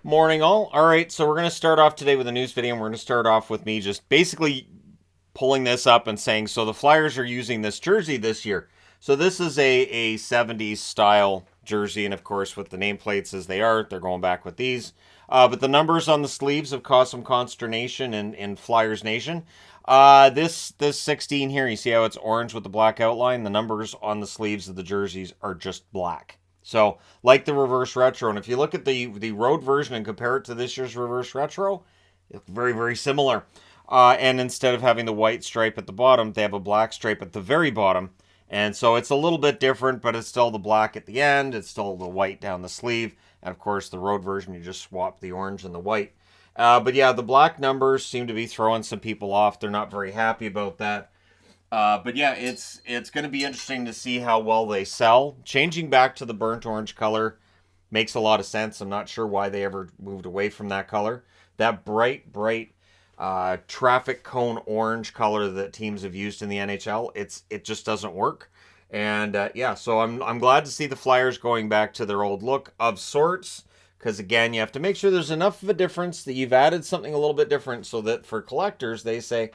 Morning all. All right, so we're going to start off today with a news video, and we're going to start off with me just basically pulling this up and saying, so the Flyers are using this jersey this year. So this is a 70s style jersey, and of course with the nameplates as they are, they're going back with these. But the numbers on the sleeves have caused some consternation in Flyers Nation. This 16 here, you see how it's orange with the black outline? The numbers on the sleeves of the jerseys are just black. So, like the reverse retro, and if you look at the road version and compare it to this year's reverse retro, it's very, very similar. And instead of having the white stripe at the bottom, they have a black stripe at the very bottom. And so it's a little bit different, but it's still the black at the end. It's still the white down the sleeve. And of course, the road version, you just swap the orange and the white. But yeah, the black numbers seem to be throwing some people off. They're not very happy about that. But yeah, it's going to be interesting to see how well they sell. Changing back to the burnt orange color makes a lot of sense. I'm not sure why they ever moved away from that color. That bright traffic cone orange color that teams have used in the NHL, it just doesn't work. And yeah, so I'm glad to see the Flyers going back to their old look of sorts. Because again, you have to make sure there's enough of a difference that you've added something a little bit different, so that for collectors they say,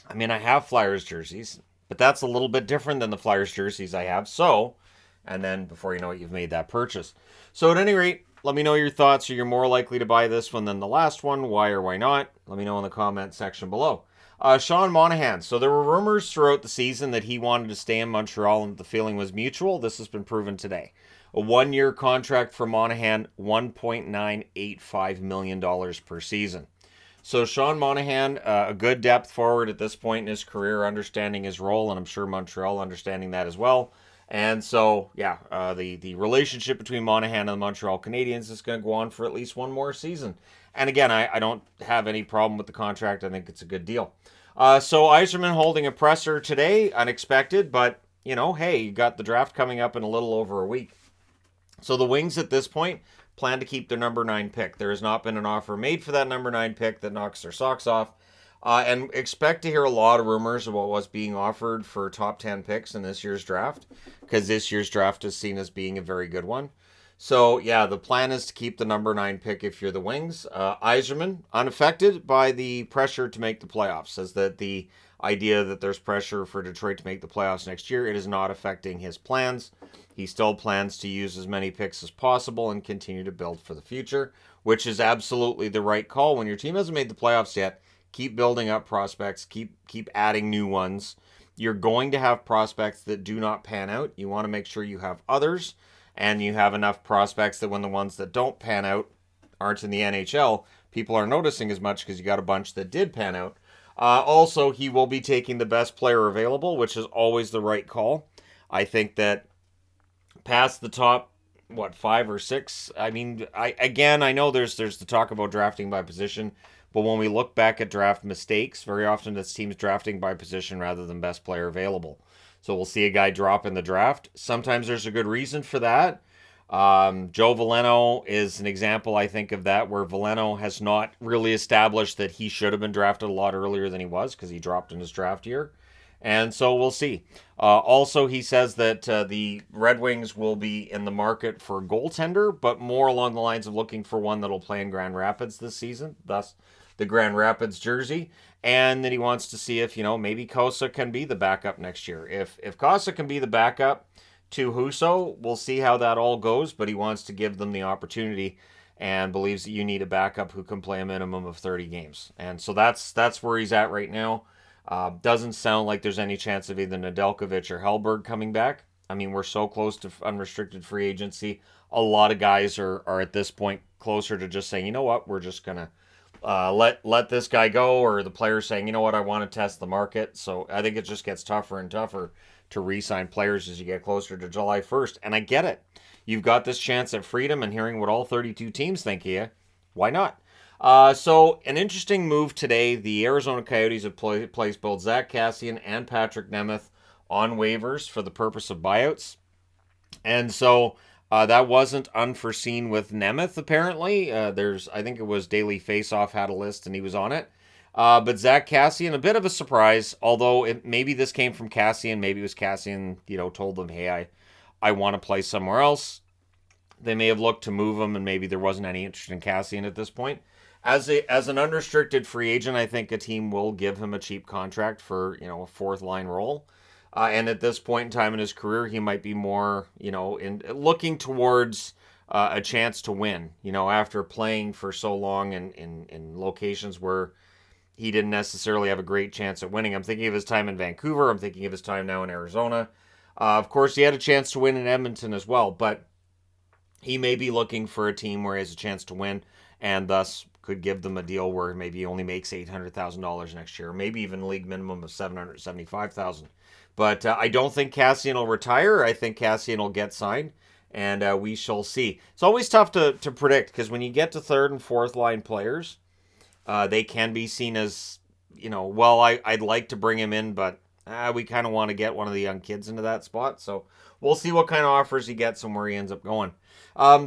I mean, I have Flyers jerseys, but that's a little bit different than the Flyers jerseys I have. So, and then before you know it, you've made that purchase. So, at any rate, let me know your thoughts. Are you more likely to buy this one than the last one? Why or why not? Let me know in the comment section below. Sean Monahan. So, there were rumors throughout the season that he wanted to stay in Montreal and the feeling was mutual. This has been proven today. A 1 year contract for Monahan, $1.985 million per season. So Sean Monahan, a good depth forward at this point in his career, understanding his role, and I'm sure Montreal understanding that as well. And so, yeah, the relationship between Monahan and the Montreal Canadiens is going to go on for at least one more season. And again, I don't have any problem with the contract. I think it's a good deal. So Eiserman holding a presser today, unexpected, but hey, you got the draft coming up in a little over a week. So the Wings at this point plan to keep their number 9 pick. There has not been an offer made for that number 9 pick that knocks their socks off. And expect to hear a lot of rumors about what's being offered for top 10 picks in this year's draft, because this year's draft is seen as being a very good one. So, yeah, the plan is to keep the number 9 pick if you're the Wings. Eiserman, unaffected by the pressure to make the playoffs, says that the idea that there's pressure for Detroit to make the playoffs next year, it is not affecting his plans. He still plans to use as many picks as possible and continue to build for the future, which is absolutely the right call. When your team hasn't made the playoffs yet, keep building up prospects, keep adding new ones. You're going to have prospects that do not pan out. You want to make sure you have others, and you have enough prospects that when the ones that don't pan out aren't in the NHL, people are noticing as much because you got a bunch that did pan out. Also, he will be taking the best player available, which is always the right call. I think that past the top, 5 or 6. I mean, I know there's the talk about drafting by position, but when we look back at draft mistakes, very often it's teams drafting by position rather than best player available. So we'll see a guy drop in the draft. Sometimes there's a good reason for that. Joe Veleno is an example, I think, of that, where Veleno has not really established that he should have been drafted a lot earlier than he was because he dropped in his draft year. And so we'll see. Also, he says that the Red Wings will be in the market for a goaltender, but more along the lines of looking for one that'll play in Grand Rapids this season, thus the Grand Rapids jersey. And that he wants to see if, maybe Kosa can be the backup next year. If Kosa can be the backup to Husso, we'll see how that all goes, but he wants to give them the opportunity and believes that you need a backup who can play a minimum of 30 games. And so that's where he's at right now. Doesn't sound like there's any chance of either Nedeljkovic or Hellberg coming back. I mean, we're so close to unrestricted free agency. A lot of guys are at this point closer to just saying, you know what, we're just going to let this guy go, or the players saying, you know what, I want to test the market. So I think it just gets tougher and tougher to re-sign players as you get closer to July 1st. And I get it. You've got this chance at freedom and hearing what all 32 teams think of you. Why not? So an interesting move today. The Arizona Coyotes have placed both Zach Kassian and Patrick Nemeth on waivers for the purpose of buyouts. And so that wasn't unforeseen with Nemeth, apparently. I think it was Daily Faceoff had a list and he was on it. But Zach Kassian, a bit of a surprise, although maybe this came from Kassian. Maybe it was Kassian, told them, hey, I want to play somewhere else. they may have looked to move him, and maybe there wasn't any interest in Kassian at this point. As an unrestricted free agent, I think a team will give him a cheap contract for a fourth line role. And at this point in time in his career, he might be more in looking towards a chance to win. After playing for so long in locations where he didn't necessarily have a great chance at winning. I'm thinking of his time in Vancouver. I'm thinking of his time now in Arizona. Of course, he had a chance to win in Edmonton as well, but he may be looking for a team where he has a chance to win, and thus could give them a deal where maybe he only makes $800,000 next year, or maybe even a league minimum of $775,000. But I don't think Kassian will retire. I think Kassian will get signed, and we shall see. It's always tough to predict, because when you get to third and fourth line players, they can be seen as, well, I'd like to bring him in, but we kind of want to get one of the young kids into that spot. So we'll see what kind of offers he gets and where he ends up going.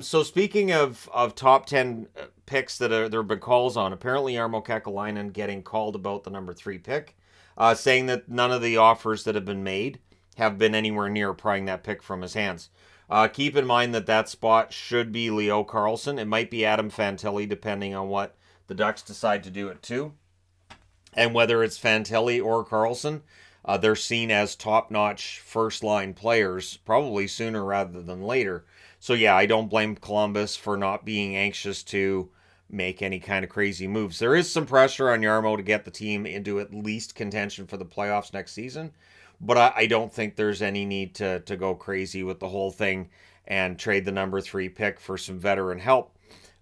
So speaking of top 10 picks that there have been calls on, apparently Jarmo Kekalainen getting called about the number 3 pick, saying that none of the offers that have been made have been anywhere near prying that pick from his hands. Keep in mind that spot should be Leo Carlsson. It might be Adam Fantilli, depending on what the Ducks decide to do it too. And whether it's Fantilli or Carlsson, they're seen as top-notch first-line players, probably sooner rather than later. So yeah, I don't blame Columbus for not being anxious to make any kind of crazy moves. There is some pressure on Jarmo to get the team into at least contention for the playoffs next season, but I don't think there's any need to go crazy with the whole thing and trade the number 3 pick for some veteran help.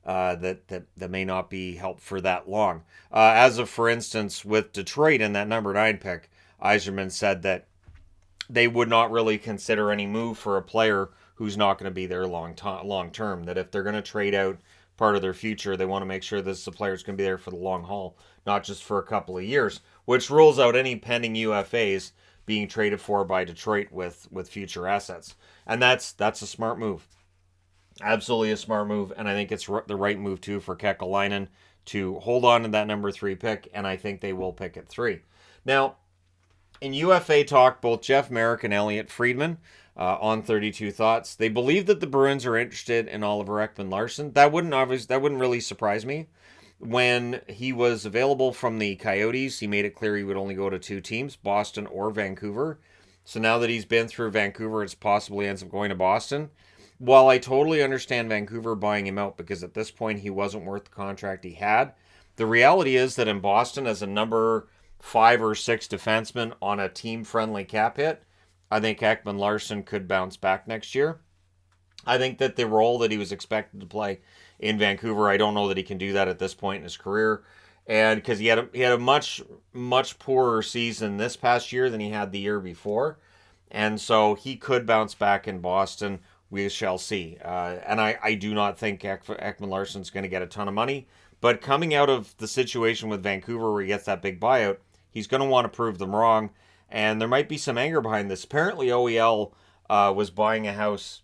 That may not be help for that long. As of, for instance, with Detroit in that number 9 pick, Eiserman said that they would not really consider any move for a player who's not going to be there long term. That if they're going to trade out part of their future, they want to make sure this player is going to be there for the long haul, not just for a couple of years, which rules out any pending UFAs being traded for by Detroit with future assets. And that's a smart move. Absolutely a smart move, and I think it's the right move, too, for Kekalainen to hold on to that number 3 pick, and I think they will pick at 3. Now, in UFA talk, both Jeff Merrick and Elliot Friedman on 32 Thoughts, they believe that the Bruins are interested in Oliver Ekman-Larsson. That wouldn't really surprise me. When he was available from the Coyotes, he made it clear he would only go to 2 teams, Boston or Vancouver. So now that he's been through Vancouver, it's possibly ends up going to Boston. While I totally understand Vancouver buying him out because at this point he wasn't worth the contract he had, the reality is that in Boston, as a number 5 or 6 defenseman on a team-friendly cap hit, I think Ekman-Larsson could bounce back next year. I think that the role that he was expected to play in Vancouver, I don't know that he can do that at this point in his career, and because he had a much poorer season this past year than he had the year before, and so he could bounce back in Boston. We shall see. And I do not think Ekman-Larsson's going to get a ton of money. But coming out of the situation with Vancouver where he gets that big buyout, he's going to want to prove them wrong. And there might be some anger behind this. Apparently OEL was buying a house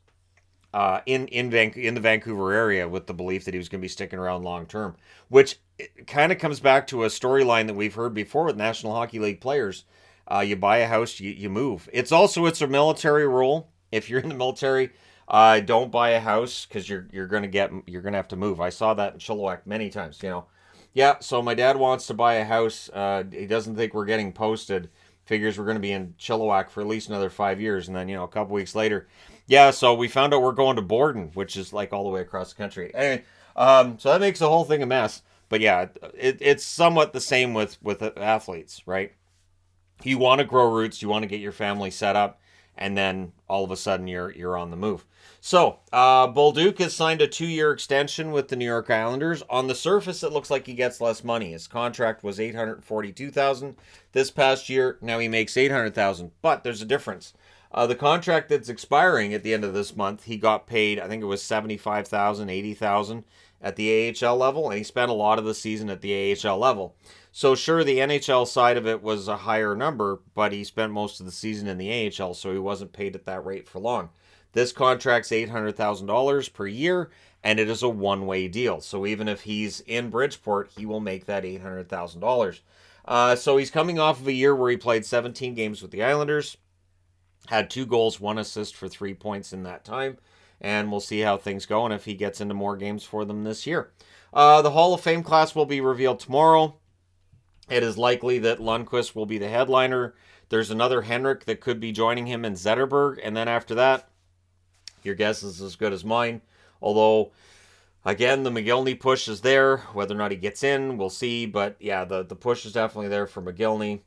in the Vancouver area with the belief that he was going to be sticking around long term. Which kind of comes back to a storyline that we've heard before with National Hockey League players. You buy a house, you move. It's a military rule. If you're in the military, don't buy a house because you're gonna have to move. I saw that in Chilliwack many times. Yeah. So my dad wants to buy a house. He doesn't think we're getting posted. Figures we're gonna be in Chilliwack for at least another 5 years, and then a couple weeks later, yeah. So we found out we're going to Borden, which is like all the way across the country. Anyway, so that makes the whole thing a mess. But yeah, it's somewhat the same with athletes, right? You want to grow roots, you want to get your family set up, and then all of a sudden you're on the move. So, Bolduc has signed a 2-year extension with the New York Islanders. On the surface, it looks like he gets less money. His contract was $842,000 this past year. Now he makes $800,000, but there's a difference. The contract that's expiring at the end of this month, he got paid, I think it was $75,000, $80,000 at the AHL level, and he spent a lot of the season at the AHL level. So sure, the NHL side of it was a higher number, but he spent most of the season in the AHL, so he wasn't paid at that rate for long. This contract's $800,000 per year, and it is a one-way deal. So even if he's in Bridgeport, he will make that $800,000. So he's coming off of a year where he played 17 games with the Islanders, had 2 goals, 1 assist for 3 points in that time, and we'll see how things go and if he gets into more games for them this year. The Hall of Fame class will be revealed tomorrow. It is likely that Lundqvist will be the headliner. There's another Henrik that could be joining him in Zetterberg, and then after that, your guess is as good as mine. Although, again, the McGillney push is there. Whether or not he gets in, we'll see. But yeah, the push is definitely there for McGillney.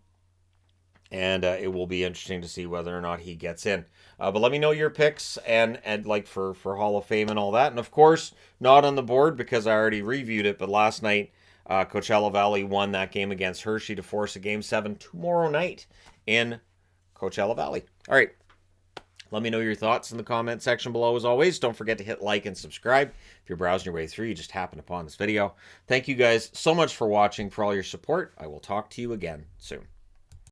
And it will be interesting to see whether or not he gets in. But let me know your picks and like for Hall of Fame and all that. And of course, not on the board because I already reviewed it. But last night, Coachella Valley won that game against Hershey to force a Game 7 tomorrow night in Coachella Valley. All right. Let me know your thoughts in the comment section below. As always, don't forget to hit like and subscribe. If you're browsing your way through, you just happen upon this video. Thank you guys so much for watching, for all your support. I will talk to you again soon.